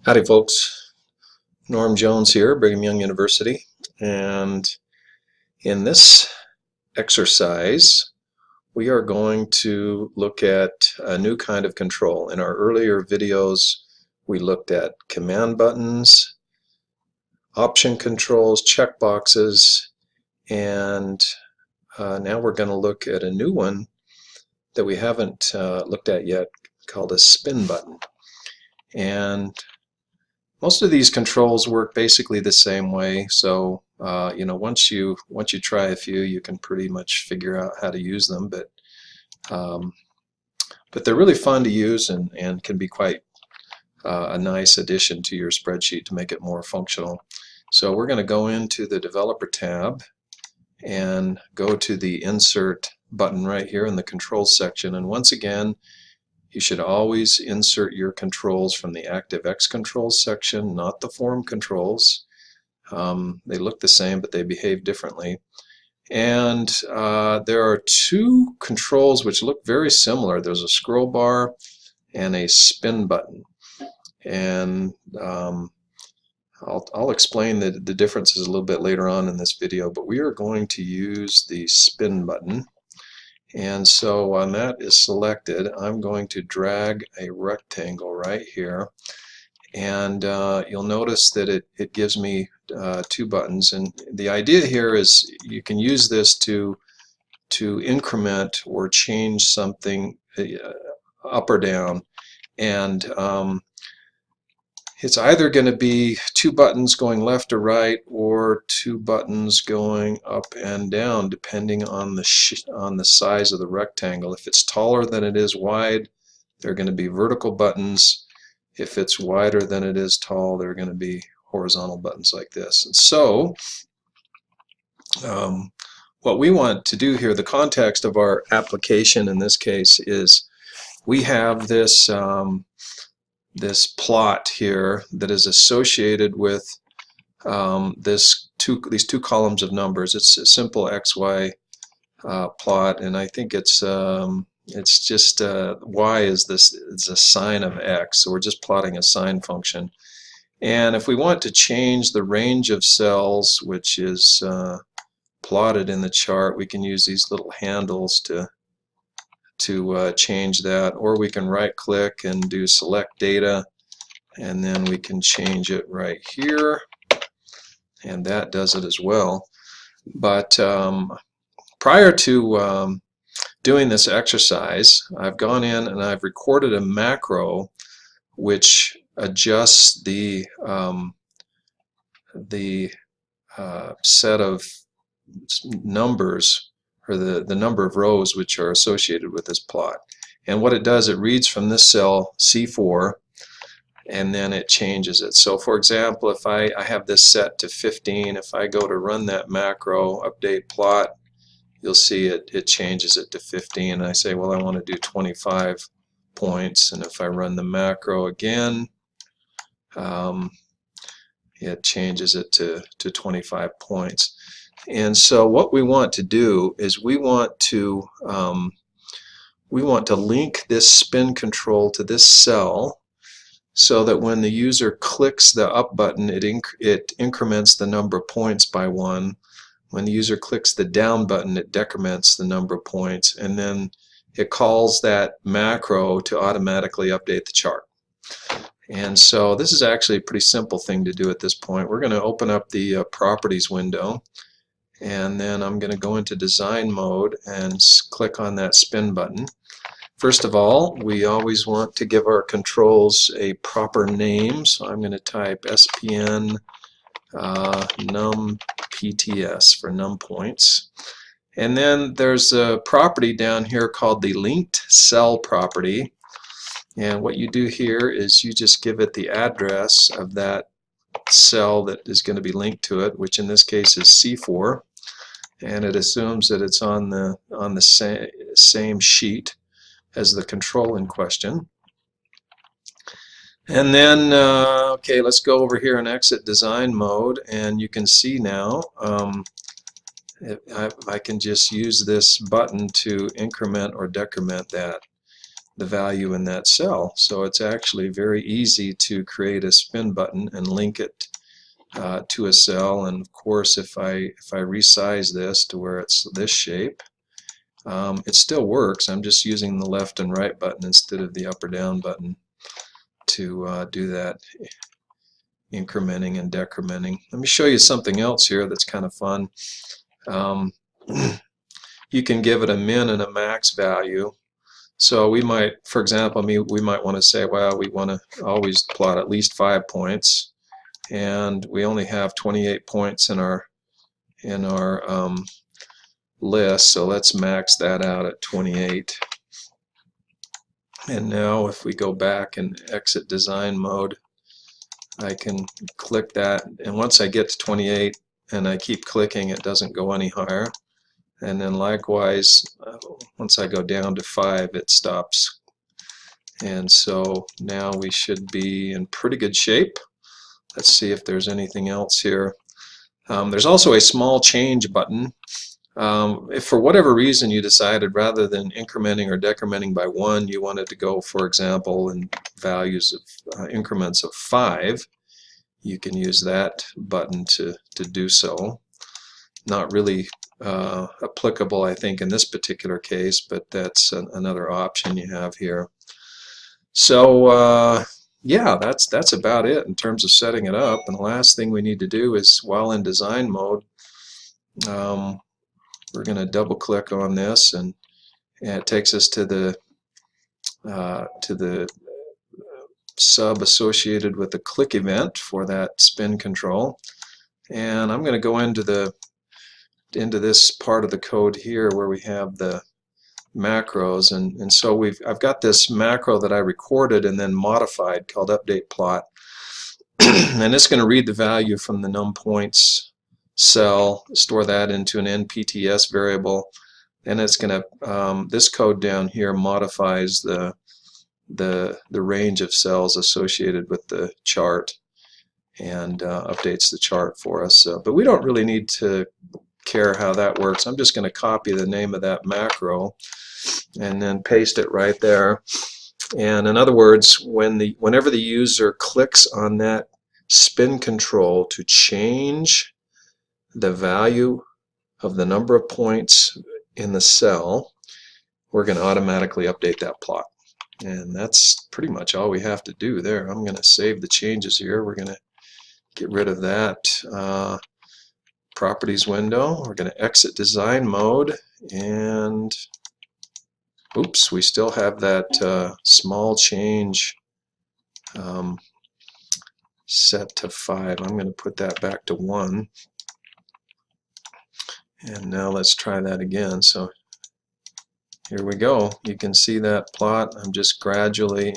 Howdy folks, Norm Jones here, Brigham Young University, and in this exercise we are going to look at a new kind of control. In our earlier videos we looked at command buttons, option controls, checkboxes, and now we're going to look at a new one that we haven't looked at yet called a spin button. And most of these controls work basically the same way, so once you try a few, you can pretty much figure out how to use them. But they're really fun to use and can be quite a nice addition to your spreadsheet to make it more functional. So we're going to go into the Developer tab and go to the Insert button right here in the Controls section. And once again, you should always insert your controls from the ActiveX controls section, not the form controls. They look the same, but they behave differently. And there are two controls which look very similar. There's a scroll bar and a spin button. And I'll explain the differences a little bit later on in this video, but we are going to use the spin button. And so when that is selected, I'm going to drag a rectangle right here, and you'll notice that it gives me two buttons. And the idea here is you can use this to increment or change something up or down, and it's either going to be two buttons going left or right, or two buttons going up and down, depending on the size of the rectangle. If it's taller than it is wide, they're going to be vertical buttons. If it's wider than it is tall, they're going to be horizontal buttons like this. And so what we want to do here, the context of our application in this case, is we have this this plot here that is associated with these two columns of numbers. It's a simple XY plot, and I think it's just Y is a sine of X, so we're just plotting a sine function. And if we want to change the range of cells, which is plotted in the chart, we can use these little handles to change that, or we can right click and do select data, and then we can change it right here, and that does it as well. But prior to doing this exercise, I've gone in and I've recorded a macro which adjusts the set of numbers, or the number of rows which are associated with this plot. And what it does, it reads from this cell C4, and then it changes it. So for example, if I have this set to 15, if I go to run that macro, update plot, you'll see it changes it to 15. And I say, well, I want to do 25 points, and if I run the macro again, it changes it to 25 points. And so what we want to do is we want to link this spin control to this cell, so that when the user clicks the up button, it increments the number of points by 1. When the user clicks the down button, it decrements the number of points, and then it calls that macro to automatically update the chart. And so this is actually a pretty simple thing to do at this point. We're going to open up the properties window, and then I'm going to go into design mode and click on that spin button. First of all, we always want to give our controls a proper name, so I'm going to type SPN numpts for num points. And then there's a property down here called the linked cell property, and what you do here is you just give it the address of that cell that is going to be linked to it, which in this case is C4, and it assumes that it's on the same sheet as the control in question. And then okay, let's go over here and exit design mode, and you can see now I can just use this button to increment or decrement that the value in that cell. So it's actually very easy to create a spin button and link it to a cell. And of course, if I resize this to where it's this shape, it still works. I'm just using the left and right button instead of the up or down button to do that incrementing and decrementing. Let me show you something else here that's kind of fun. You can give it a min and a max value. So we might, for example, we might want to say, well, we want to always plot at least 5 points, and we only have 28 points in our list, so let's max that out at 28. And now if we go back and exit design mode, I can click that, and once I get to 28 and I keep clicking, it doesn't go any higher. And then likewise, once I go down to 5, it stops. And so now we should be in pretty good shape. Let's see if there's anything else here. There's also a small change button. If for whatever reason you decided rather than incrementing or decrementing by 1, you wanted to go, for example, in values of increments of 5, you can use that button to do so. Not really applicable, I think, in this particular case, but that's another option you have here. So yeah, that's about it in terms of setting it up. And the last thing we need to do is, while in design mode, we're going to double click on this, and it takes us to the sub associated with the click event for that spin control. And I'm going to go into this part of the code here where we have the macros, and so I've got this macro that I recorded and then modified called update plot, and it's going to read the value from the num points cell, store that into an npts variable, and it's going to this code down here modifies the range of cells associated with the chart and updates the chart for us. But we don't really need to care how that works. I'm just going to copy the name of that macro and then paste it right there. And in other words, whenever the user clicks on that spin control to change the value of the number of points in the cell, we're going to automatically update that plot. And that's pretty much all we have to do there. I'm going to save the changes here. We're going to get rid of that properties window. We're going to exit design mode, and oops, we still have that small change set to 5. I'm going to put that back to 1. And now let's try that again. So here we go. You can see that plot. I'm just gradually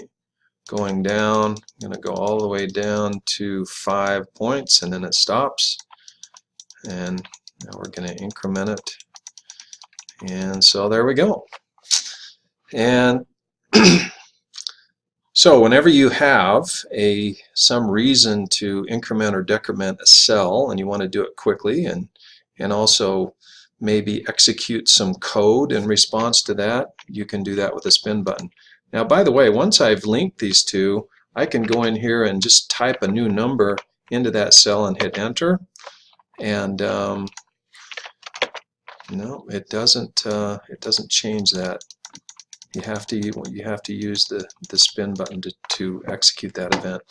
going down. I'm going to go all the way down to 5 points, and then it stops. And now we're going to increment it. And so there we go. And so whenever you have some reason to increment or decrement a cell, and you want to do it quickly, and also maybe execute some code in response to that, you can do that with a spin button. Now, by the way, once I've linked these two, I can go in here and just type a new number into that cell and hit enter. And no, it doesn't change that. You have to use the spin button to execute that event.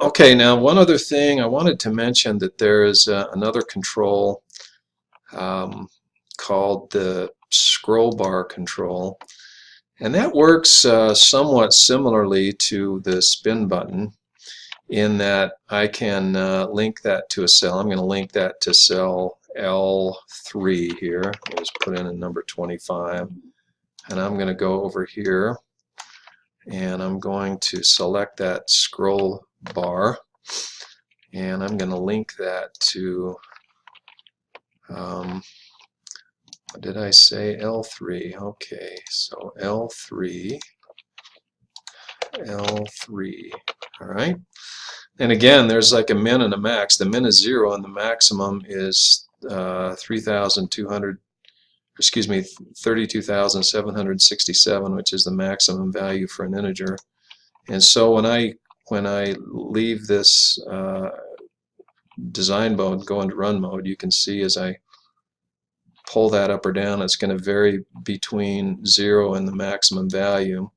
Okay, now one other thing I wanted to mention, that there is another control called the Scrollbar control, and that works somewhat similarly to the spin button, in that I can link that to a cell. I'm going to link that to cell L3 here. I'll just put in a number 25, and I'm going to go over here and I'm going to select that scroll bar, and I'm going to link that to what did I say? L3. Okay, so L3. All right. And again, there's like a min and a max. The min is 0, and the maximum is 3,200, excuse me, 32,767, which is the maximum value for an integer. And so when I leave this design mode, go into run mode, you can see as I pull that up or down, it's going to vary between 0 and the maximum value.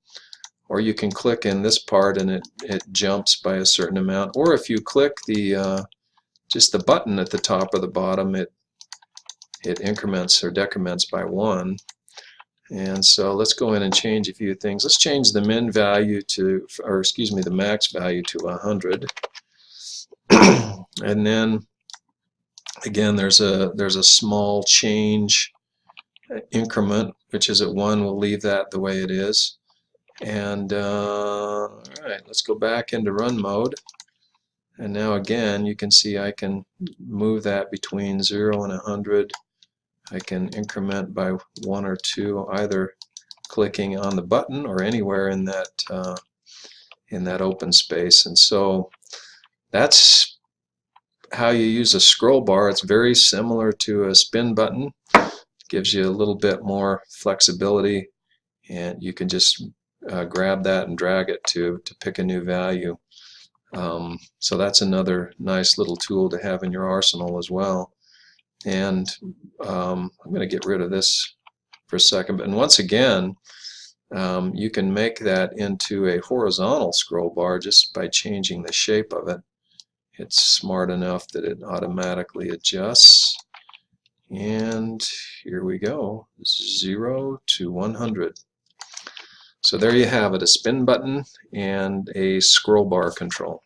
Or you can click in this part and it jumps by a certain amount. Or if you click the just the button at the top or the bottom, it increments or decrements by 1. And so let's go in and change a few things. Let's change the min value to, or excuse me, the max value to 100. And then again, there's a small change increment, which is at 1. We'll leave that the way it is. And all right, let's go back into run mode. And now again, you can see I can move that between 0 and 100. I can increment by 1 or 2, either clicking on the button or anywhere in that open space. And so that's how you use a scroll bar. It's very similar to a spin button. It gives you a little bit more flexibility, and you can just grab that and drag it to pick a new value. So that's another nice little tool to have in your arsenal as well. And I'm going to get rid of this for a second. And once again, you can make that into a horizontal scroll bar just by changing the shape of it. It's smart enough that it automatically adjusts. And here we go, 0 to 100. So there you have it, a spin button and a scroll bar control.